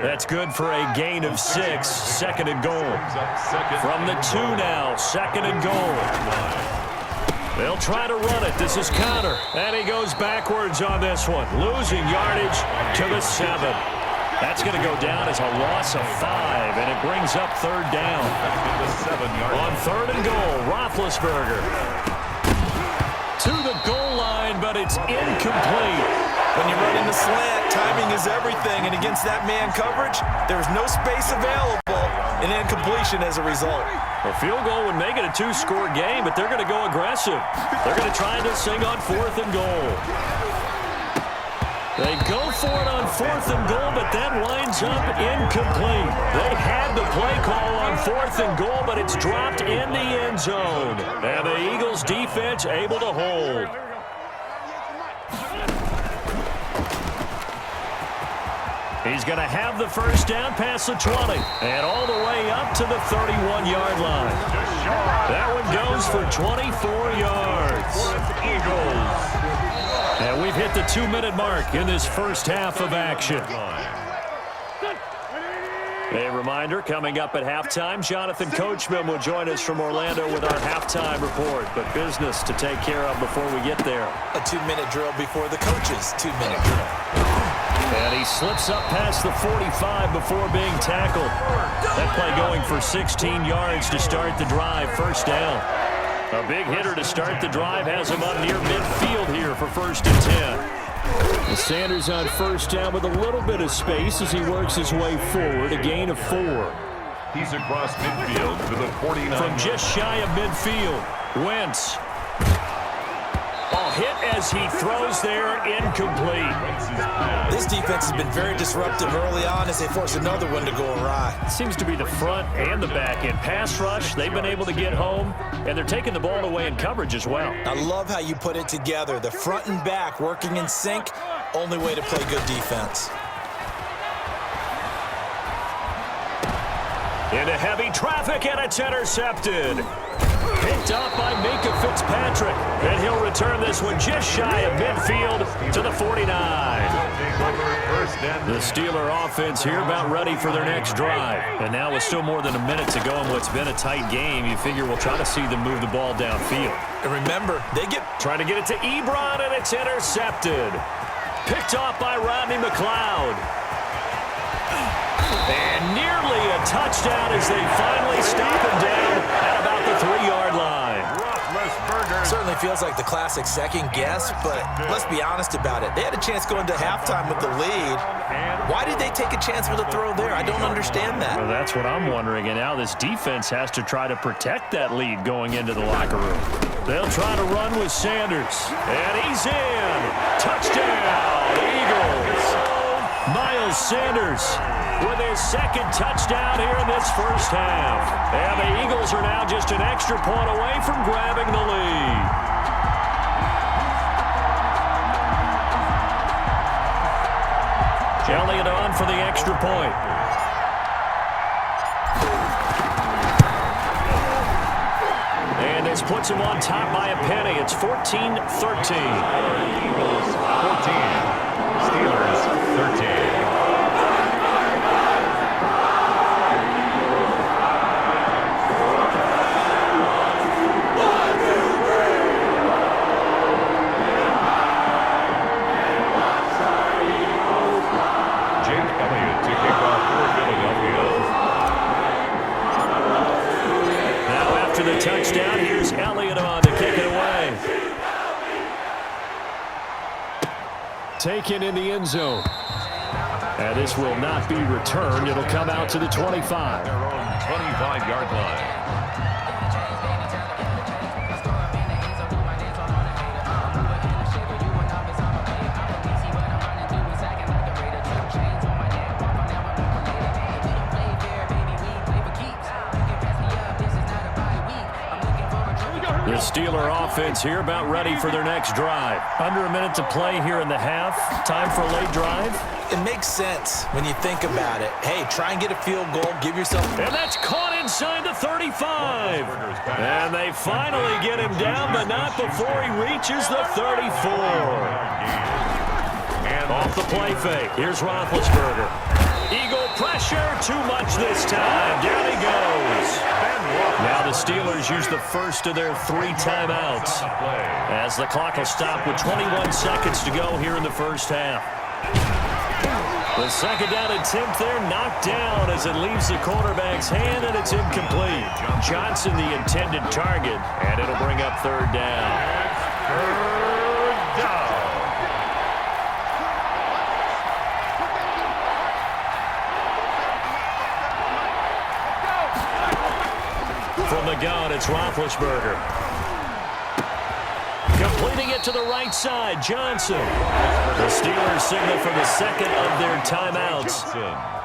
That's good for a gain of 6. Second and goal. From the 2 now. Second and goal. They'll try to run it. This is Connor. And he goes backwards on this one. Losing yardage to the 7. That's going to go down as a loss of 5. And it brings up third down. On third and goal, Roethlisberger. To the goal line, but it's incomplete. When you run in the slant, timing is everything. And against that man coverage, there's no space available. An incompletion as a result. A field goal would make it a 2-score game, but they're going to go aggressive. They're going to try this thing on fourth and goal. They go for it on fourth and goal, but that winds up incomplete. They had the play call on fourth and goal, but it's dropped in the end zone. And the Eagles defense able to hold. He's going to have the first down past the 20 and all the way up to the 31-yard line. That one goes for 24 yards. And we've hit the 2-minute mark in this first half of action. A reminder, coming up at halftime, Jonathan Coachman will join us from Orlando with our halftime report. But business to take care of before we get there. A 2-minute drill before the coach's 2-minute drill. And he slips up past the 45 before being tackled. That play going for 16 yards to start the drive. First down. A big hitter to start the drive has him up near midfield here for first and 10. And Sanders on first down with a little bit of space as he works his way forward. A gain of 4. He's across midfield to the 49. From just shy of midfield, Wentz. Ball hit as he throws there, incomplete. This defense has been very disruptive early on as they force another one to go awry. It seems to be the front and the back end. Pass rush, they've been able to get home, and they're taking the ball away in coverage as well. I love how you put it together. The front and back working in sync, only way to play good defense. Into heavy traffic, and it's intercepted. Picked up by Minkah Fitzpatrick, and he'll return this one just shy of midfield to the 49. The Steeler offense here about ready for their next drive. And now with still more than a minute to go in what's been a tight game, you figure we'll try to see them move the ball downfield. And remember, trying to get it to Ebron, and it's intercepted. Picked off by Rodney McLeod. And nearly a touchdown as they finally stop him down at about the 3-yard line. Certainly feels like the classic second guess, but let's be honest about it. They had a chance going to halftime with the lead. Why did they take a chance with a throw there? I don't understand that. Well, that's what I'm wondering, and now this defense has to try to protect that lead going into the locker room. They'll try to run with Sanders, and he's in. Touchdown, Eagles. Miles Sanders with his second touchdown here in this first half. And the Eagles are now just an extra point away from grabbing the lead. Elliott on for the extra point. And this puts him on top by a penny. It's 14-13. Eagles 14, Steelers 13. The touchdown. Here's Elliott on to kick it away. Taken in the end zone. And this will not be returned. It'll come out to the 25. Their own 25-yard line. The Steeler offense here about ready for their next drive. Under a minute to play here in the half. Time for a late drive. It makes sense when you think about it. Hey, try and get a field goal. Give yourself... And that's caught inside the 35. And they finally get him down, but not before he reaches the 34. Off the play fake. Here's Roethlisberger. Eagle pressure, too much this time. Down he goes. Now the Steelers use the first of their 3 timeouts as the clock will stop with 21 seconds to go here in the first half. The second down attempt there knocked down as it leaves the quarterback's hand, and it's incomplete. Johnson the intended target, and it'll bring up third down. Third down. From the gun, it's Roethlisberger. Completing it to the right side, Johnson. The Steelers signal for the second of their timeouts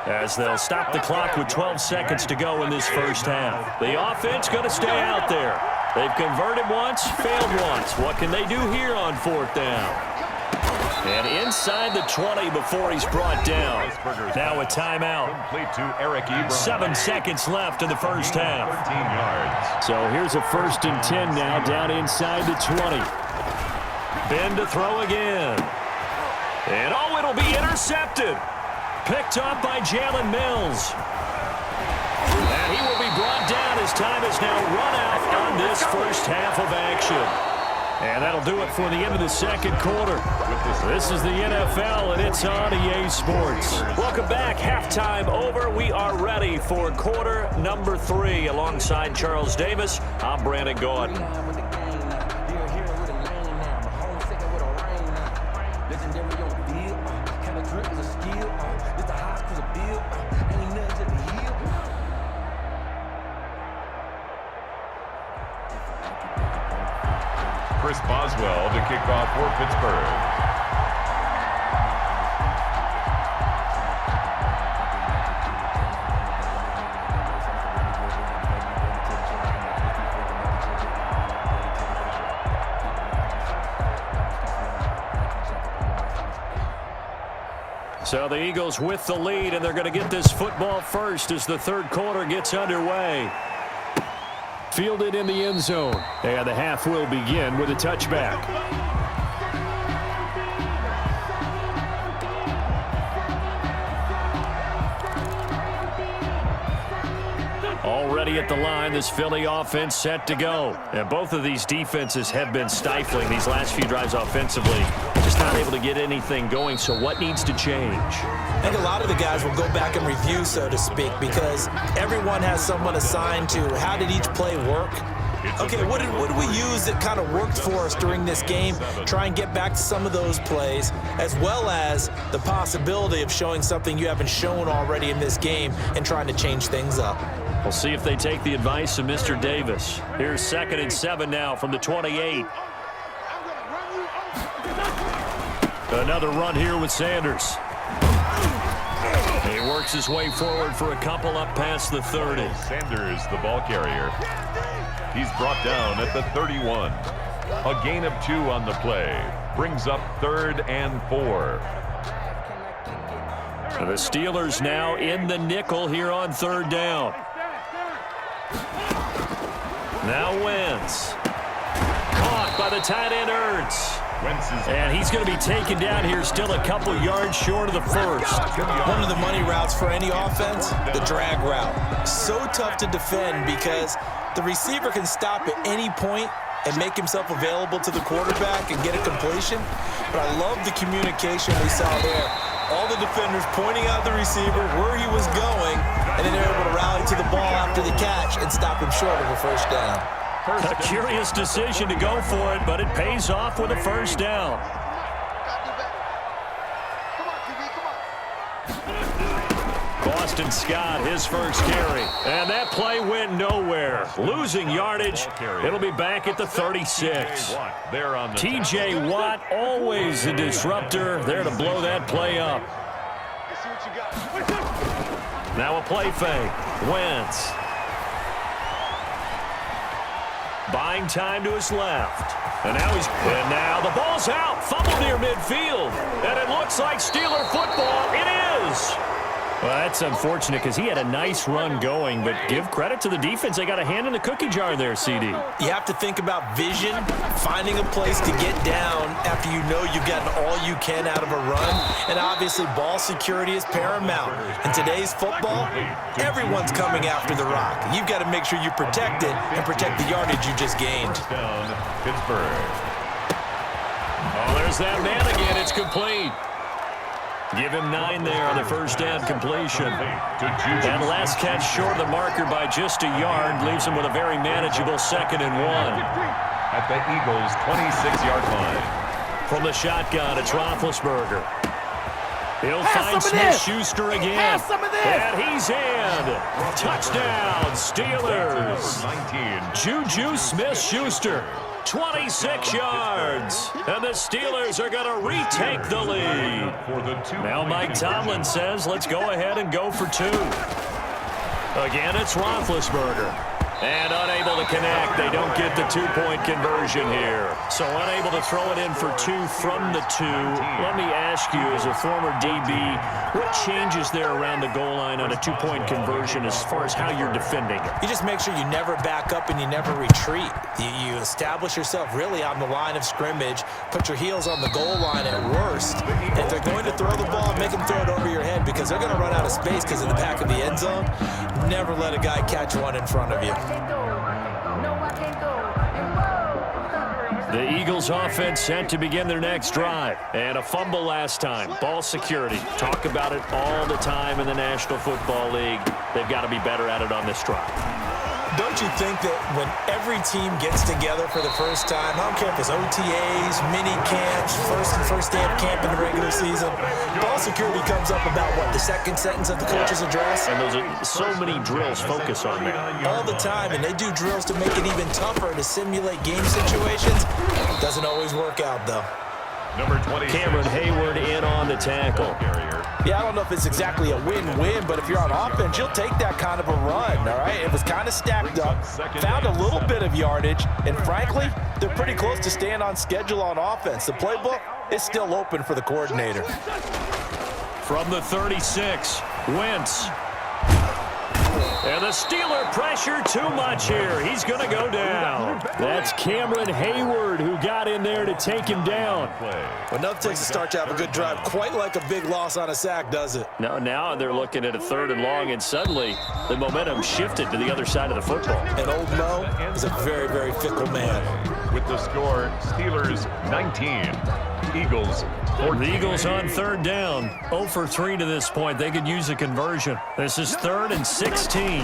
as they'll stop the clock with 12 seconds to go in this first half. The offense going to stay out there. They've converted once, failed once. What can they do here on fourth down? And inside the 20 before he's brought down. Now a timeout. Complete to Eric Ebron. 7 seconds left in the first half. 13 yards. So here's a 1st and 10 now down inside the 20. Ben to throw again. And oh, it'll be intercepted. Picked up by Jalen Mills. And he will be brought down as time is now run out on this first half of action. And that'll do it for the end of the second quarter. This is the NFL, and it's on EA Sports. Welcome back. Halftime over. We are ready for quarter number 3. Alongside Charles Davis, I'm Brandon Gordon. Chris Boswell to kick off for Pittsburgh. So the Eagles with the lead, and they're going to get this football first as the third quarter gets underway. Fielded in the end zone. And the half will begin with a touchback. Already at the line, this Philly offense set to go. And both of these defenses have been stifling these last few drives offensively. Just not able to get anything going, so what needs to change? I think a lot of the guys will go back and review, so to speak, because everyone has someone assigned to how did each play work. Okay, what did we use that kind of worked for us during this game? Try and get back to some of those plays, as well as the possibility of showing something you haven't shown already in this game and trying to change things up. We'll see if they take the advice of Mr. Davis. Here's 2nd and 7 now from the 28. Another run here with Sanders. He works his way forward for a couple up past the 30. Sanders, the ball carrier. He's brought down at the 31. A gain of 2 on the play. Brings up 3rd and 4. The Steelers now in the nickel here on 3rd down. Now Wentz. Caught by the tight end Ertz. And he's going to be taken down here, still a couple yards short of the first. One of the money routes for any offense, the drag route. So tough to defend because the receiver can stop at any point and make himself available to the quarterback and get a completion. But I love the communication we saw there. All the defenders pointing out the receiver, where he was going, and then they're able to rally to the ball after the catch and stop him short of a first down. A curious decision to go for it, but it pays off with a first down. Boston Scott, his first carry. And that play went nowhere. Losing yardage. It'll be back at the 36. T.J. Watt, always a disruptor, there to blow that play up. Now a play fake. Wentz. Buying time to his left. And now the ball's out. Fumble near midfield. And it looks like Steeler football. It is. Well, that's unfortunate because he had a nice run going, but give credit to the defense. They got a hand in the cookie jar there, CD. You have to think about vision, finding a place to get down after you know you've gotten all you can out of a run, and obviously ball security is paramount. In today's football, everyone's coming after the rock. You've got to make sure you protect it and protect the yardage you just gained. First down, Pittsburgh. Oh, there's that man again. It's complete. Give him 9 there on the first down completion. That last catch short of the marker by just a yard leaves him with a very manageable 2nd and 1. At the Eagles' 26-yard line. From the shotgun, it's Roethlisberger. He'll find Smith-Schuster again. And he's in. Touchdown, Steelers. 19. Juju Smith-Schuster. 26 yards. And the Steelers are going to retake the lead. Now Mike Tomlin says, let's go ahead and go for 2. Again, it's Roethlisberger. And unable to connect. They don't get the 2-point conversion here. So unable to throw it in for 2 from the 2. Let me ask you, as a former DB, what changes there around the goal line on a 2-point conversion as far as how you're defending it? You just make sure you never back up and you never retreat. You establish yourself really on the line of scrimmage, put your heels on the goal line at worst. And if they're going to throw the ball, make them throw it over your head because they're going to run out of space because in the back of the end zone, never let a guy catch one in front of you. The Eagles offense set to begin their next drive. And a fumble last time. Ball security. Talk about it all the time in the National Football League. They've got to be better at it on this drive. Don't you think that when every team gets together for the first time, I don't care if it's OTAs, mini camps, first day of camp in the regular season, ball security comes up about, what, the second sentence of the coach's address? And those are so many drills focus on that. All the time, and they do drills to make it even tougher to simulate game situations. Doesn't always work out, though. Number 20. Cameron Hayward in on the tackle. Yeah, I don't know if it's exactly a win-win, but if you're on offense, you'll take that kind of a run, all right? It was kind of stacked up, found a little bit of yardage, and frankly, they're pretty close to staying on schedule on offense. The playbook is still open for the coordinator. From the 36, Wentz. And the Steeler pressure too much here. He's going to go down. That's Cameron Hayward who got in there to take him down. Well, nothing takes a start to have a good drive, quite like a big loss on a sack, does it? No, now they're looking at a 3rd and long, and suddenly the momentum shifted to the other side of the football. And old Mo is a very, very fickle man. With the score, Steelers 19, Eagles 14. The Eagles on 3rd down, 0 for 3 to this point. They could use a conversion. This is 3rd and 16.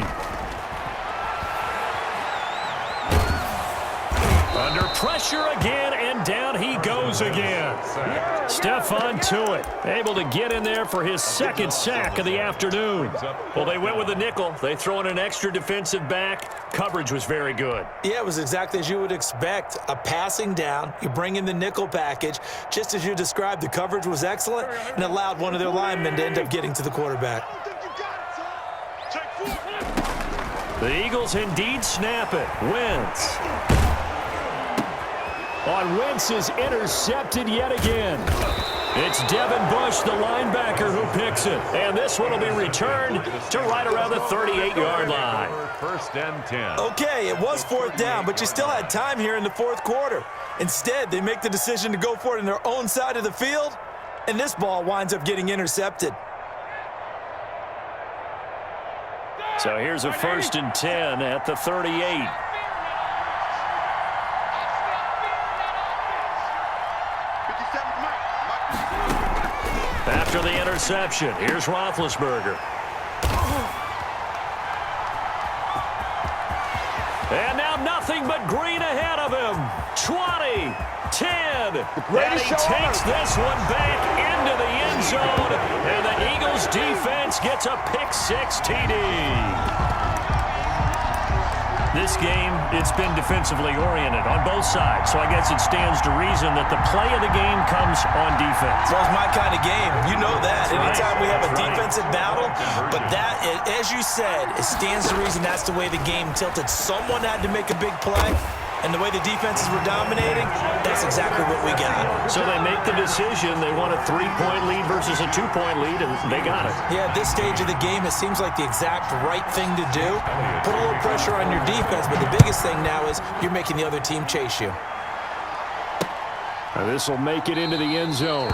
Under pressure again, and down he goes again. Stephon Tuitt able to get in there for his 2nd sack of the afternoon. Well, they went with the nickel. They throw in an extra defensive back. Coverage was very good. Yeah, it was exactly as you would expect. A passing down, you bring in the nickel package. Just as you described, the coverage was excellent and allowed one of their linemen to end up getting to the quarterback. The Eagles indeed snap it. Wentz. On Wentz is intercepted yet again. It's Devin Bush, the linebacker, who picks it. And this one will be returned to right around the 38-yard line. 1st and 10. Okay, it was 4th down, but you still had time here in the 4th quarter. Instead, they make the decision to go for it in their own side of the field, and this ball winds up getting intercepted. So here's a 1st and 10 at the 38. After the interception, here's Roethlisberger. And now nothing but green ahead of him. 20, 10, and he takes this one back into the end zone, and the Eagles defense gets a pick-6 TD. This game, it's been defensively oriented on both sides, so I guess it stands to reason that the play of the game comes on defense. Well, it's my kind of game. You know that. Anytime we have a defensive battle, but that, as you said, it stands to reason that's the way the game tilted. Someone had to make a big play, And the way the defenses were dominating, that's exactly what we got. So they make the decision. They want a 3-point lead versus a 2-point lead, and they got it. Yeah, at this stage of the game, it seems like the exact right thing to do. Put a little pressure on your defense, but the biggest thing now is you're making the other team chase you. This will make it into the end zone.